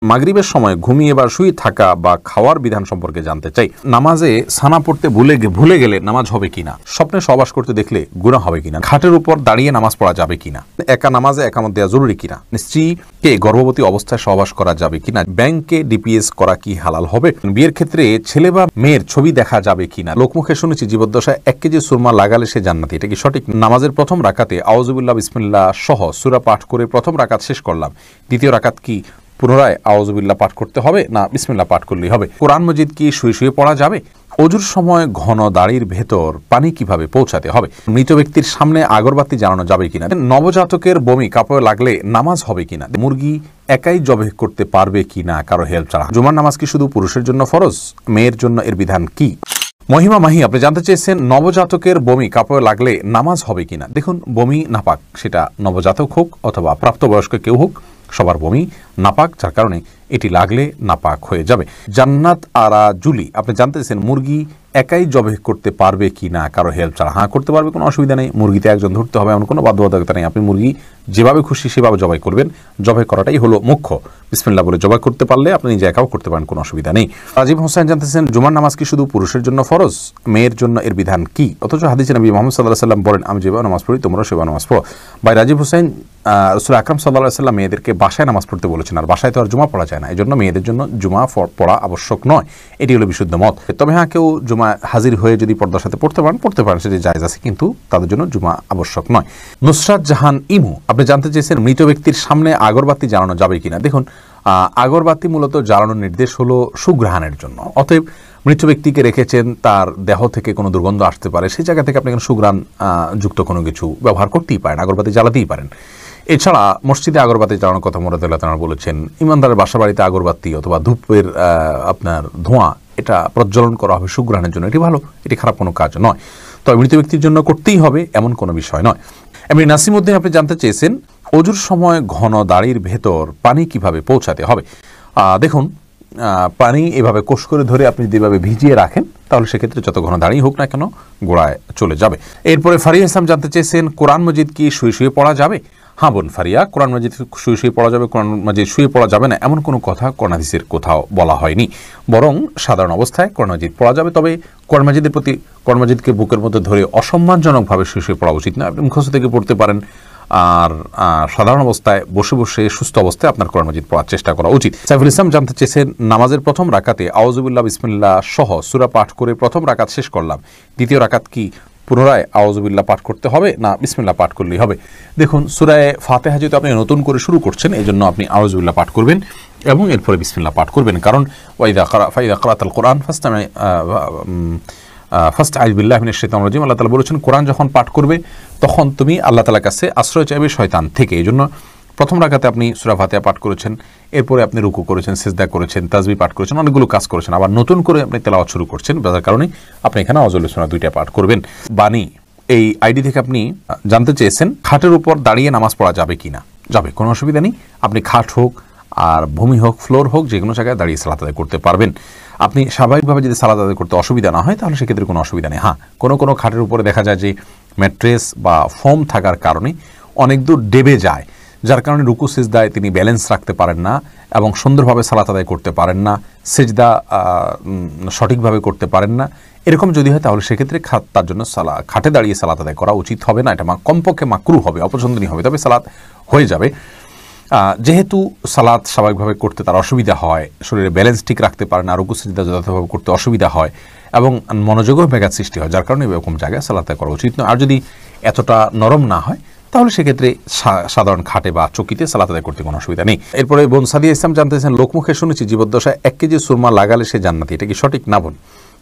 মাগরিবের সময় ঘুমিয়ে বা শুয়ে থাকা বা খাওয়ার বিধান সম্পর্কে জানতে চাই। নামাজে সানা পড়তে ভুলে গেলে নামাজ হবে কিনা, স্বপ্নে সহবাস করতে দেখলে গুনাহ হবে কিনা, খাটের উপর দাঁড়িয়ে নামাজ পড়া যাবে কিনা, একা নামাজে একামত দেওয়া জরুরি কিনা, স্ত্রীকে গর্ভবতী অবস্থায় সহবাস করা যাবে কিনা, ব্যাংকে ডিপিএস করা কি হালাল হবে, বিয়ের ক্ষেত্রে ছেলে বা মেয়ের ছবি দেখা যাবে কিনা, লোকমুখে শুনেছি জীবদ্দশায় 1 কেজি সুরমা লাগালে সে জান্নাতি, এটা কি সঠিক? নামাজের প্রথম রাকাতে আউযুবিল্লাহ বিসমিল্লাহ সহ সূরা পাঠ করে প্রথম রাকাত শেষ করলাম, দ্বিতীয় রাকাত কি পুনরায় আউযুবিল্লাহ পাঠ করতে হবে না বিসমিল্লাহ পাঠ করলেই হবে? কোরআন মজিদ কি শুয়ে শুয়ে পড়া যাবে? অজুর সময় ঘন দাড়ির ভেতর পানি কিভাবে পৌঁছাতে হবে? মৃত ব্যক্তির সামনে আগরবাতি জ্বালানো যাবে কিনা? নবজাতকের বমি কাপড়ে লাগলে নামাজ হবে কিনা? মুরগি একাই জবাই করতে পারবে কিনা কারো হেল্প ছাড়া? জুমার নামাজ কি শুধু পুরুষের জন্য ফরজ, মেয়ের জন্য এর বিধান কি? মহিমা মাহি আপনি জানতে চেয়েছেন নবজাতকের বমি কাপড়ে লাগলে নামাজ হবে কিনা। দেখুন, বমি নাপাক, সেটা নবজাতক হোক অথবা প্রাপ্তবয়স্ক কেউ হোক, সবার বমি নাপাক, যার কারণে এটি লাগলে নাপাক হয়ে যাবে। জান্নাত আরা জুলি আপনি জানতে চেয়েছেন মুরগি একাই জবাই করতে পারবে কিনা কারো হেল্প ছাড়া? হ্যাঁ, করতে পারবে, কোনো অসুবিধা নেই। মুরগিতে একজন ধরতে হবে এমন কোনো বাধ্যবাধকতা নেই। আপনি মুরগি যেভাবে খুশি সেভাবে জবাই করবেন, জবাই করাটাই হলো মুখ্য। বিসমিল্লাহ বলে জবাই করতে পারলে আপনি নিজে একাও করতে পারেন, কোনো অসুবিধা নেই। রাজীব হোসেন জানতেছেন জুমার নামাজ কি শুধু পুরুষের জন্য ফরজ, মেয়ের জন্য এর বিধান কি? অথচ হাদিসে নবী মুহাম্মদ সাল্লাল্লাহু আলাইহি ওয়াসাল্লাম বলেন আমি যেভাবে নামাজ পড়ি তোমরা সেভাবে নামাজ পড়ো। ভাই রাজীব হোসেন, রাসূল আকরাম সাল্লাল্লাহু আলাইহি ওয়াসাল্লাম মেয়েদেরকে বাসায় নামাজ পড়তে বলেছেন, আর বাসায় তো আর জুমা পড়া যায় না, এই জন্য মেয়েদের জন্য জুমা পড়া আবশ্যক নয়, এটি হলো বিশুদ্ধ মত। তবে হ্যাঁ, কেউ জুমা হাজির হয়ে যদি পর্দার সাথে পড়তে পারেন সেটি জায়েজ আছে, কিন্তু তাদের জন্য জুমা আবশ্যক নয়। নুসরাত জাহান ইমু আপনি জানতে চেয়েছেন মৃত ব্যক্তির সামনে আগরবাতি জ্বালানো যাবে কিনা। দেখুন, আগরবাতি মূলত জ্বালানোর নির্দেশ হলো সুঘ্রাণের জন্য, অতএব মৃত ব্যক্তিকে রেখেছেন, তার দেহ থেকে কোনো দুর্গন্ধ আসতে পারে, সেই জায়গা থেকে আপনি সুঘ্রাণ যুক্ত কোনো কিছু ব্যবহার করতেই পারেন, আগরবাতি জ্বালাতেই পারেন। এছাড়া মসজিদে আগরবাতি জ্বালানোর কথা মুরাদুল্লাহ তাআলা বলেছেন। ইমানদারের বাসা বাড়িতে আগরবাতি অথবা ধূপের আপনার ধোঁয়া এটা প্রজ্বলন করা হবে সুঘ্রাণের জন্য, এটি ভালো, এটি খারাপ কোনো কাজ নয়। তবে মৃত ব্যক্তির জন্য করতেই হবে এমন কোনো বিষয় নয়। এমনি নাসিমউদ্দিন আপনি জানতে চেয়েছেন অজুর সময় ঘন দাড়ির ভেতর পানি কিভাবে পৌঁছাতে হবে। দেখুন, পানি এভাবে কোষ করে ধরে আপনি যদি এভাবে ভিজিয়ে রাখেন তাহলে সেক্ষেত্রে যত ঘন দাঁড়িয়ে হোক না কেন গোড়ায় চলে যাবে। এরপরে ফারিয়া ইসলাম জানতে চেয়েছেন কোরআন মজিদ কি শুয়ে শুয়ে পড়া যাবে? হ্যাঁ বোন ফারিয়া, কোরআন মজিদ শুয়ে শুয়ে পড়া যাবে, কোরআন মজিদ শুয়ে পড়া যাবে না এমন কোনো কথা কোরআন হাদিসের কোথাও বলা হয়নি, বরং সাধারণ অবস্থায় কোরআন মজিদ পড়া যাবে। তবে কোরআন মজিদের প্রতি কোরআন মজিদকে বুকের মধ্যে ধরে অসম্মানজনকভাবে শুয়ে শুয়ে পড়া উচিত না। আপনি মুখস্থ থেকে পড়তে পারেন, আর সাধারণ অবস্থায় বসে বসে সুস্থ অবস্থায় আপনার কোরআন মজিদ পড়ার চেষ্টা করা উচিত। সাইফুল ইসলাম জানতে চেয়েছেন নামাজের প্রথম রাকাতে আউযুবিল্লাহ বিসমিল্লাহ সহ সূরা পাঠ করে প্রথম রাকাত শেষ করলাম, দ্বিতীয় রাকাত কি পুনরায় আউযুবিল্লাহ পাঠ করতে হবে না বিসমিল্লাহ পাঠ করলেই হবে? দেখুন, সূরা ফাতিহা যেহেতু আপনি নতুন করে শুরু করছেন, এই জন্য আপনি আউযুবিল্লাহ পাঠ করবেন এবং এরপরে বিসমিল্লাহ পাঠ করবেন, কারণ ফাইদা ক্রাআতাল কোরআন ফাস্তাইয বিল্লাহি মিনাশ শাইতানির রাজিম, আল্লাহ তাআলা বলেছেন কোরআন যখন পাঠ করবে তখন তুমি আল্লাহ তাআলার কাছে আশ্রয় চাইবে শয়তান থেকে। এই জন্য প্রথম রাকাতে আপনি সূরা ফাতিহা পাঠ করেছেন, এরপরে আপনি রুকু করেছেন, সিজদা করেছেন, তাসবিহ পাঠ করেছেন, অনেকগুলো কাজ করেছেন, আবার নতুন করে আপনি তেলাওয়াত শুরু করছেন, যার কারণে আপনি এখানে আউযুবিল্লাহ সূরা 2টা পাঠ করবেন। বাণী এই আইডি থেকে আপনি জানতে চেয়েছেন খাটের উপর দাঁড়িয়ে নামাজ পড়া যাবে কিনা। যাবে, কোনো অসুবিধা নেই। আপনি খাট হোক আর ভূমি হোক ফ্লোর হোক যে কোনো জায়গায় দাঁড়িয়ে সালাত আদায় করতে পারবেন। আপনি স্বাভাবিকভাবে যদি সালাত আদায় করতে অসুবিধা না হয় তাহলে সেক্ষেত্রে কোনো অসুবিধা নেই। হ্যাঁ, কোনো খাটের উপরে দেখা যায় যে ম্যাট্রেস বা ফোম থাকার কারণে অনেক দূর ডেবে যায়, যার কারণে রুকু সিজদায় তিনি ব্যালেন্স রাখতে পারেন না এবং সুন্দরভাবে সালাত আদায় করতে পারেন না, সিজদা সঠিকভাবে করতে পারেন না। এরকম যদি হয় তাহলে সেক্ষেত্রে তার জন্য খাটে দাঁড়িয়ে সালাত আদায় করা উচিত হবে না, এটা কমপক্ষে মাকরুহ হবে, অপছন্দনীয় হবে, তবে সালাত হয়ে যাবে। যেহেতু সালাত স্বাভাবিকভাবে করতে তার অসুবিধা হয়, শরীরে ব্যালেন্স ঠিক রাখতে পারে না, রুকু সিজদা যথাযথভাবে করতে অসুবিধা হয় এবং মনোযোগও ব্যাঘাত সৃষ্টি হয়, যার কারণে এরকম জায়গায় সালাত আদায় করা উচিত নয়। আর যদি এতটা নরম না হয় তাহলে সেক্ষেত্রে সাধারণ খাটে বা চকিতে সালাত আদায় করতে কোনো অসুবিধা নেই। এরপরে বোন সাদিয়া ইসলাম জানতেছেন লোকমুখে শুনেছি জীবদ্দশায় 1 কেজি সুরমা লাগালে সে জান্নাতি, এটা কি সঠিক? না বোন,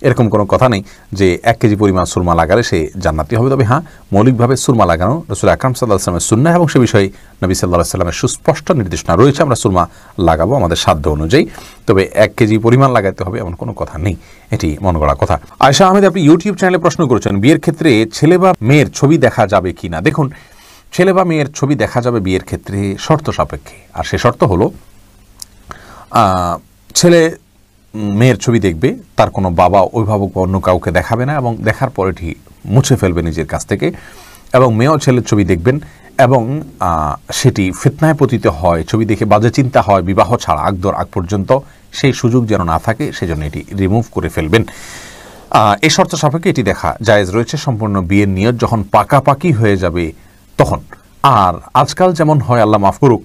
এরকম কোনো কথা নেই যে 1 কেজি পরিমাণ সুরমা লাগালে সে জান্নাতি হবে। তবে হ্যাঁ, মৌলিকভাবে সুরমা লাগানো রাসূল আকরাম সাল্লাল্লাহু আলাইহি ওয়াসাল্লামের সুন্নাহ এবং সে বিষয়ে নবী সাল্লাল্লাহু আলাইহি ওয়াসাল্লামের সুস্পষ্ট নির্দেশনা রয়েছে, আমরা সুরমা লাগাবো আমাদের সাধ্য অনুযায়ী। তবে 1 কেজি পরিমাণ লাগাতে হবে এমন কোনো কথা নেই, এটি মন গড়া কথা। আয়েশা আহমেদ আপনি ইউটিউব চ্যানেলে প্রশ্ন করেছেন বিয়ের ক্ষেত্রে ছেলে বা মেয়ের ছবি দেখা যাবে কিনা। দেখুন, ছেলে বা মেয়ের ছবি দেখা যাবে বিয়ের ক্ষেত্রে শর্ত সাপেক্ষে, আর সে শর্ত হলো ছেলে মেয়ের ছবি দেখবে, তার কোনো বাবা অভিভাবক বা অন্য কাউকে দেখাবে না এবং দেখার পর এটি মুছে ফেলবে নিজের কাছ থেকে। এবং মেয়ে ও ছেলের ছবি দেখবেন এবং সেটি ফিতনায় পতিত হয়, ছবি দেখে বাজে চিন্তা হয় বিবাহ ছাড়া আগ পর্যন্ত, সেই সুযোগ যেন না থাকে সেজন্য এটি রিমুভ করে ফেলবেন। এই শর্ত সাপেক্ষে এটি দেখা জায়েজ রয়েছে সম্পূর্ণ বিয়ের নিয়ত যখন পাকাপাকি হয়ে যাবে তখন। আর আজকাল যেমন হয়, আল্লাহ মাফ করুক,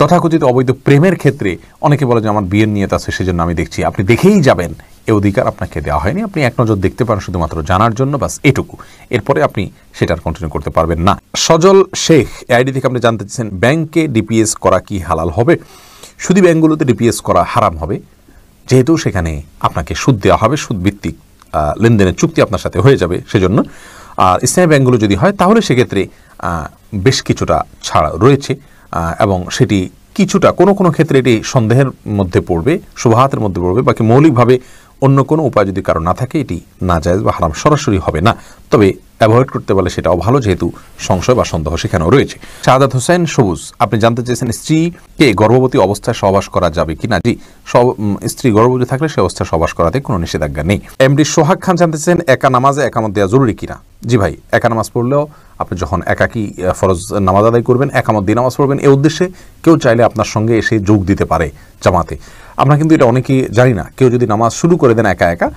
তথাকথিত অবৈধ প্রেমের ক্ষেত্রে অনেকে বলে যে আমার বিয়ের নিয়ত আছে সেজন্য আমি দেখছি, আপনি দেখেই যাবেন, এ অধিকার আপনাকে দেওয়া হয়নি। আপনি এক নজর দেখতে পারেন শুধুমাত্র জানার জন্য, বাস এটুকু। এরপরে আপনি সেটার কন্টিনিউ করতে পারবেন না। সজল শেখ আইডি থেকে আপনি জানতে চাচ্ছেন ব্যাংকে ডিপিএস করা কি হালাল হবে? শুধু ব্যাংকগুলোতে ডিপিএস করা হারাম হবে, যেহেতু সেখানে আপনাকে সুদ দেওয়া হবে, সুদ ভিত্তিক লেনদেনের চুক্তি আপনার সাথে হয়ে যাবে সেজন্য। আর ইসলামী ব্যাংকগুলো যদি হয় তাহলে সেক্ষেত্রে বেশ কিছুটা ছাড় রয়েছে এবং সেটি কিছুটা কোনো ক্ষেত্রে এটি সন্দেহের মধ্যে পড়বে, শুবহাতের মধ্যে পড়বে, বাকি মৌলিকভাবে অন্য কোনো উপায় যদি কারো না থাকে এটি নাজায়েজ বা হারাম সরাসরি হবে না। তবে অ্যাভয়েড করতে পারলে সেটাও ভালো, যেহেতু সংশয় বা সন্দেহ সেখানেও রয়েছে। শাহাদাত হোসেন সবুজ আপনি জানতে চেয়েছেন স্ত্রীকে গর্ভবতী অবস্থায় সহবাস করা যাবে কিনা? জি, স্ত্রী গর্ভবতী থাকলে সে অবস্থায় সহবাস করাতে কোনো নিষেধাজ্ঞা নেই। এমডি সোহাগ খান জানতে চেয়েছেন একা নামাজে একামত দেওয়া জরুরি কিনা? জি ভাই, একা নামাজ পড়লেও আপনি যখন একাকী ফরজ নামাজ আদায় করবেন, একামত দিয়ে নামাজ পড়বেন, এই উদ্দেশ্যে কেউ চাইলে আপনার সঙ্গে এসে যোগ দিতে পারে জামাতে। আমরা কিন্তু এটা অনেকেই জানি না। কেউ যদি নামাজ শুরু করে দেন একা একা,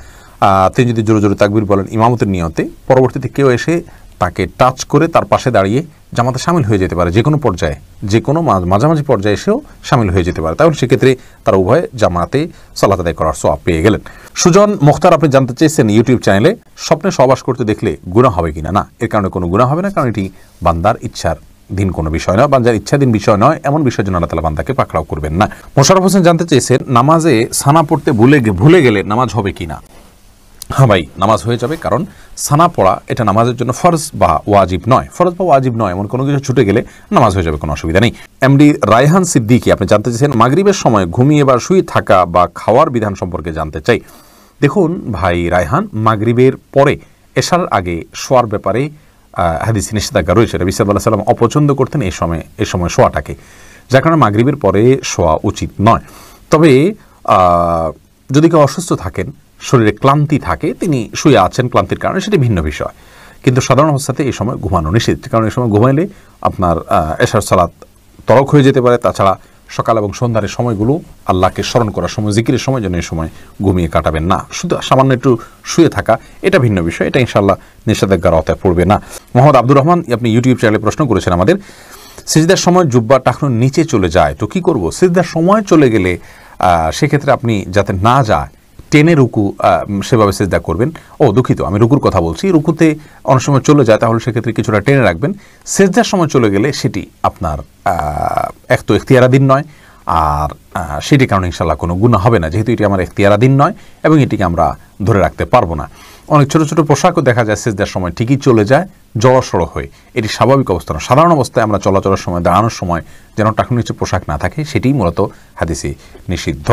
তিনি যদি জোরে জোরে তাকবীর বলেন ইমামতের নিয়তে, পরবর্তীতে কেউ এসে তাকে টাচ করে তার পাশে দাঁড়িয়ে জামাতে শামিল হয়ে যেতে পারে, যে কোনো পর্যায়ে, যে কোনো মাঝামাঝি পর্যায়ে এসেও শামিল হয়ে যেতে পারে। তাহলে সেক্ষেত্রে তারা উভয়ে জামাতে সালাত আদায় করার সওয়াব পেয়ে গেলেন। সুজন মুখতার আপনি জানতে চেয়েছেন ইউটিউব চ্যানেলে স্বপ্নে সহবাস করতে দেখলে গুনাহ হবে কিনা? না, এর কারণে কোনো গুনাহ হবে না, কারণ এটি বান্দার ইচ্ছার দিন কোনো বিষয় নয়, বান্দার ইচ্ছাধীন বিষয় নয়, এমন বিষয়ের জন্য আল্লাহ তাআলা বান্দাকে পাকড়াও করবেন না। মোশাররফ হোসেন জানতে চেয়েছেন নামাজে সানা পড়তে ভুলে গেলে নামাজ হবে কিনা? হ্যাঁ ভাই, নামাজ হয়ে যাবে, কারণ সানা পড়া এটা নামাজের জন্য ফরজ বা ওয়াজিব নয়। ফরজ বা ওয়াজিব নয় এমন কোনো কিছু ছুটে গেলে নামাজ হয়ে যাবে, কোনো অসুবিধা নেই। এমডি রায়হান সিদ্দিকী আপনি জানতে চেয়েছেন মাগরিবের সময় ঘুমিয়ে বা শুয়ে থাকা বা খাওয়ার বিধান সম্পর্কে জানতে চাই। দেখুন ভাই রায়হান, মাগরিবের পরে এশার আগে শোয়ার ব্যাপারে হাদিসে নিষেধাজ্ঞা রয়েছে। নবী সাল্লাল্লাহু আলাইহি ওয়াসাল্লাম অপছন্দ করতেন এই সময় শোয়াটাকে, যার কারণে মাগরিবের পরে শোয়া উচিত নয়। তবে যদি কেউ অসুস্থ থাকেন, শরীরে ক্লান্তি থাকে, তিনি শুয়ে আছেন ক্লান্তির কারণে, সেটি ভিন্ন বিষয়। কিন্তু সাধারণ অবস্থাতে এই সময় ঘুমানো নিষেধ, কারণ এই সময় ঘুমাইলে আপনার এশার সালাত তরক হয়ে যেতে পারে। তাছাড়া সকাল এবং সন্ধ্যার সময়গুলো আল্লাহকে স্মরণ করার সময়, জিকিরের সময় যেন এই সময় ঘুমিয়ে কাটাবেন না। শুধু সামান্য একটু শুয়ে থাকা এটা ভিন্ন বিষয়, এটা ইনশাআল্লাহ নিষেধাজ্ঞার আওতায় পড়বে না। মোহাম্মদ আব্দুর রহমান আপনি ইউটিউব চ্যানেলে প্রশ্ন করেছেন আমাদের, সিজদার সময় জুব্বা টাকনো নিচে চলে যায় তো কি করব? সিজদার সময় চলে গেলে সেক্ষেত্রে আপনি যাতে না যায় টেনে রুকু সেভাবে সিজদা করবেন। দুঃখিত, আমি রুকুর কথা বলছি। রুকুতে অনেক সময় চলে যায়, তাহলে সেক্ষেত্রে কিছুটা টেনে রাখবেন। সিজদার সময় চলে গেলে সেটি আপনার এক তো এখতিয়ারাধীন নয়, আর সেটির কারণে ইনশাআল্লাহ কোনো গুনাহ হবে না, যেহেতু এটি আমার এখতিয়ারাধীন নয় এবং এটিকে আমরা ধরে রাখতে পারবো না। অনেক ছোট ছোট পোশাকও দেখা যায় সিজদার সময় ঠিকই চলে যায় জড়সড় হয়ে, এটি স্বাভাবিক অবস্থা না। সাধারণ অবস্থায় আমরা চলাচলের সময়, দাঁড়ানোর সময় যেন টাকনুর নিচে পোশাক না থাকে, সেটিই মূলত হাদিসে নিষিদ্ধ।